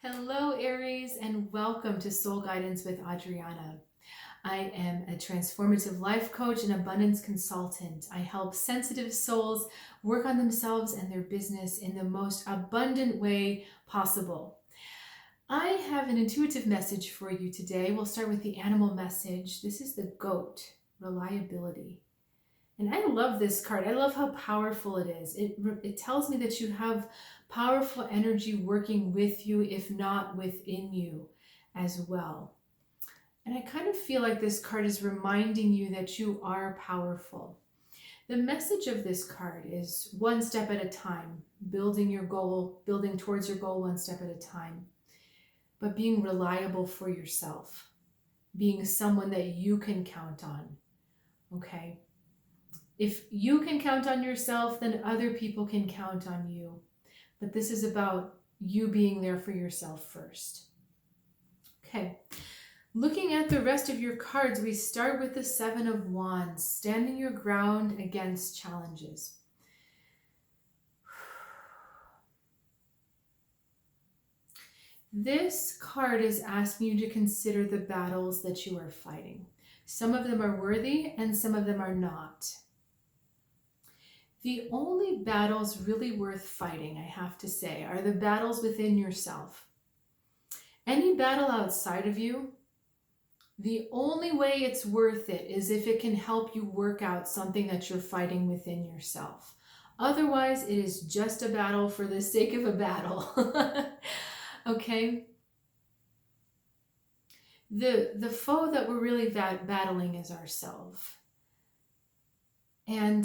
Hello, Aries, and welcome to Soul Guidance with Adriana. I am a transformative life coach and abundance consultant. I help sensitive souls work on themselves and their business in the most abundant way possible. I have an intuitive message for you today. We'll start with the animal message. This is the goat, reliability. And I love this card. I love how powerful it is. It tells me that you have powerful energy working with you, if not within you as well. And I kind of feel like this card is reminding you that you are powerful. The message of this card is one step at a time, building your goal, building towards your goal one step at a time, but being reliable for yourself, being someone that you can count on, okay? If you can count on yourself, then other people can count on you. But this is about you being there for yourself first. Okay, looking at the rest of your cards, we start with the Seven of Wands, standing your ground against challenges. This card is asking you to consider the battles that you are fighting. Some of them are worthy and some of them are not. The only battles really worth fighting, I have to say, are the battles within yourself. Any battle outside of you, the only way it's worth it is if it can help you work out something that you're fighting within yourself. Otherwise, it is just a battle for the sake of a battle. Okay? The foe that we're really battling is ourselves. And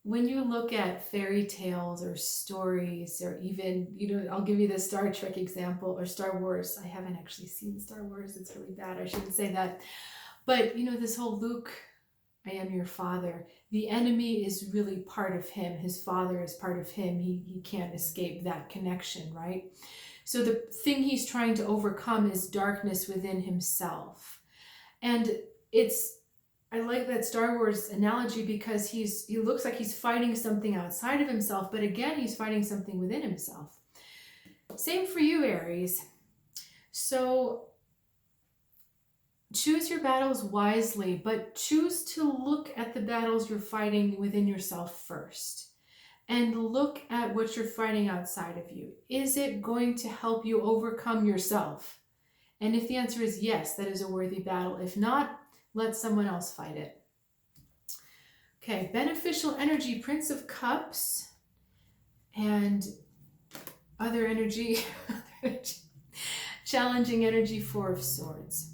when you look at fairy tales or stories, or even, I'll give you the Star Trek example, or Star Wars. I haven't actually seen Star Wars. It's really bad. I shouldn't say that. But, this whole Luke, I am your father. The enemy is really part of him. His father is part of him. He can't escape that connection, right? So the thing he's trying to overcome is darkness within himself. And I like that Star Wars analogy because he looks like he's fighting something outside of himself, but again, he's fighting something within himself. Same for you, Aries. So choose your battles wisely, but choose to look at the battles you're fighting within yourself first. And look at what you're fighting outside of you. Is it going to help you overcome yourself? And if the answer is yes, that is a worthy battle. If not, let someone else fight it. Okay, beneficial energy, Prince of Cups, and other energy, challenging energy, Four of Swords.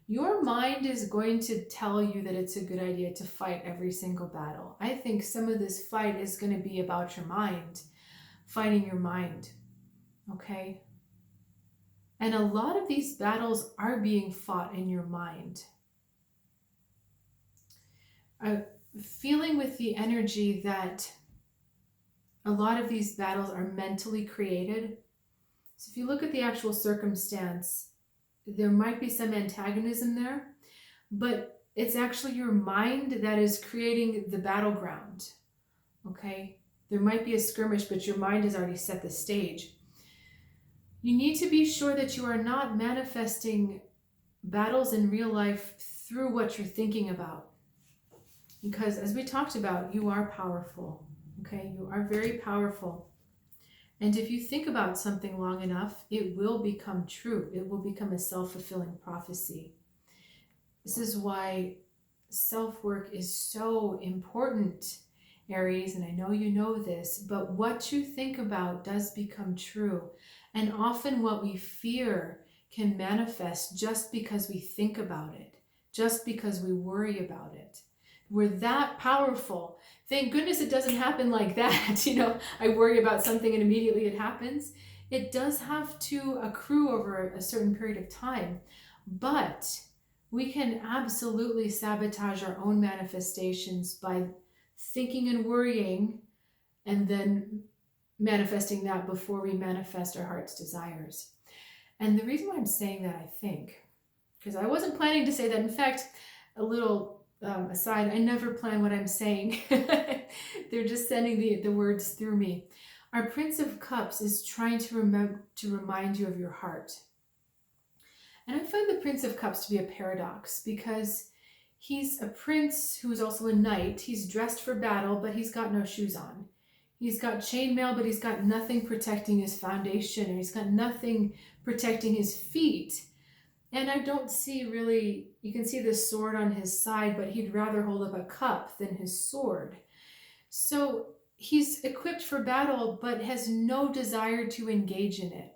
Your mind is going to tell you that it's a good idea to fight every single battle. I think some of this fight is going to be about your mind, fighting your mind, okay? And a lot of these battles are being fought in your mind. Feeling with the energy that a lot of these battles are mentally created. So if you look at the actual circumstance, there might be some antagonism there, but it's actually your mind that is creating the battleground, okay? There might be a skirmish, but your mind has already set the stage. You need to be sure that you are not manifesting battles in real life through what you're thinking about. Because as we talked about, you are powerful, okay? You are very powerful. And if you think about something long enough, it will become true. It will become a self-fulfilling prophecy. This is why self-work is so important, Aries, and I know you know this, but what you think about does become true. And often what we fear can manifest just because we think about it, just because we worry about it. We're that powerful. Thank goodness it doesn't happen like that. I worry about something and immediately it happens. It does have to accrue over a certain period of time, but we can absolutely sabotage our own manifestations by thinking and worrying and then manifesting that before we manifest our heart's desires. And the reason why I'm saying that, I think, because I wasn't planning to say that. In fact, a little aside, I never plan what I'm saying. They're just sending the words through me. Our Prince of Cups is trying to remind you of your heart. And I find the Prince of Cups to be a paradox because he's a prince who's also a knight. He's dressed for battle, but he's got no shoes on. He's got chainmail, but he's got nothing protecting his foundation, or he's got nothing protecting his feet. And I don't see really, you can see the sword on his side, but he'd rather hold up a cup than his sword. So he's equipped for battle, but has no desire to engage in it.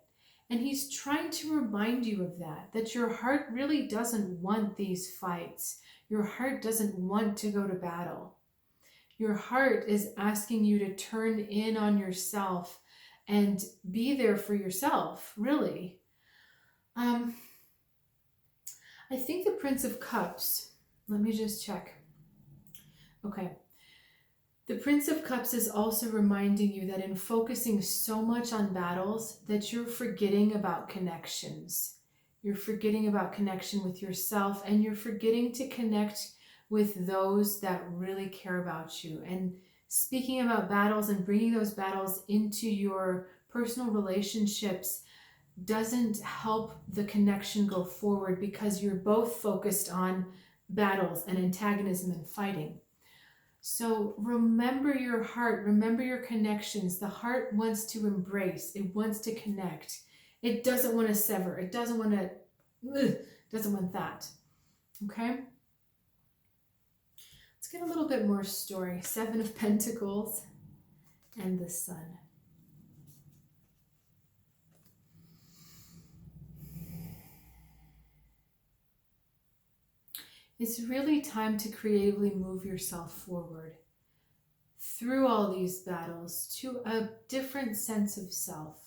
And he's trying to remind you of that your heart really doesn't want these fights. Your heart doesn't want to go to battle. Your heart is asking you to turn in on yourself and be there for yourself, really. I think the Prince of Cups, let me just check. Okay. The Prince of Cups is also reminding you that in focusing so much on battles, that you're forgetting about connections. You're forgetting about connection with yourself, and you're forgetting to connect with those that really care about you. And speaking about battles and bringing those battles into your personal relationships doesn't help the connection go forward because you're both focused on battles and antagonism and fighting. So remember your heart, remember your connections. The heart wants to embrace, it wants to connect. It doesn't want to sever, it doesn't want that. Okay? Let's get a little bit more story. 7 of Pentacles and the Sun. It's really time to creatively move yourself forward through all these battles to a different sense of self.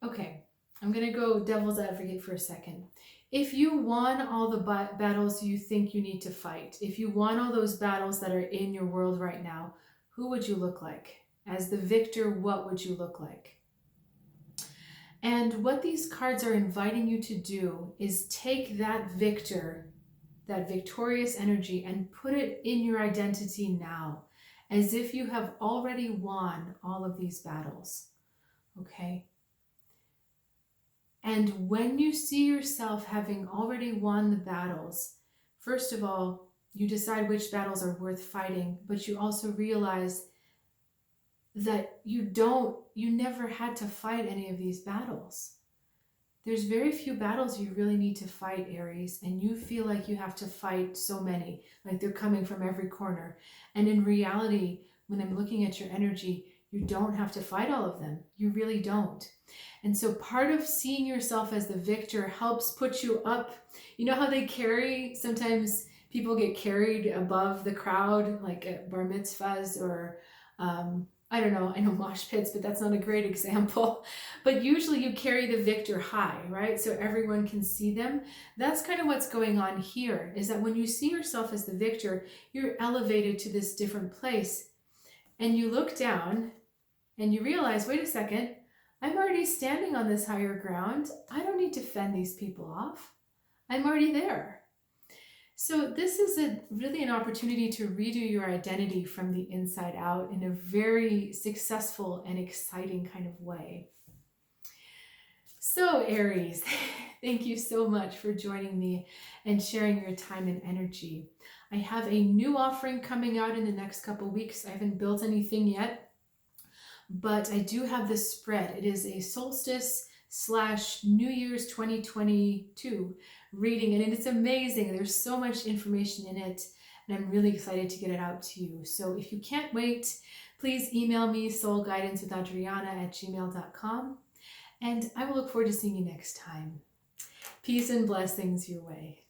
Okay, I'm going to go devil's advocate for a second. If you won all the battles you think you need to fight, if you won all those battles that are in your world right now, who would you look like? As the victor, what would you look like? And what these cards are inviting you to do is take that victor, that victorious energy, and put it in your identity now, as if you have already won all of these battles. Okay? And when you see yourself having already won the battles, first of all, you decide which battles are worth fighting, but you also realize that you never had to fight any of these battles. There's very few battles you really need to fight, Aries, and you feel like you have to fight so many, like they're coming from every corner. And in reality, when I'm looking at your energy, you don't have to fight all of them. You really don't. And so part of seeing yourself as the victor helps put you up. You know how they carry, sometimes people get carried above the crowd, like at bar mitzvahs or I don't know, I know mosh pits, but that's not a great example. But usually you carry the victor high, right? So everyone can see them. That's kind of what's going on here, is that when you see yourself as the victor, you're elevated to this different place. And you look down and you realize, wait a second, I'm already standing on this higher ground. I don't need to fend these people off. I'm already there. So this is really an opportunity to redo your identity from the inside out in a very successful and exciting kind of way. So Aries, thank you so much for joining me and sharing your time and energy. I have a new offering coming out in the next couple of weeks. I haven't built anything yet, but I do have this spread. It is a solstice/New Year's 2022 reading, and it's amazing. There's so much information in it, and I'm really excited to get it out to you. So if you can't wait, please email me soulguidancewithadriana@gmail.com, and I will look forward to seeing you next time. Peace and blessings your way.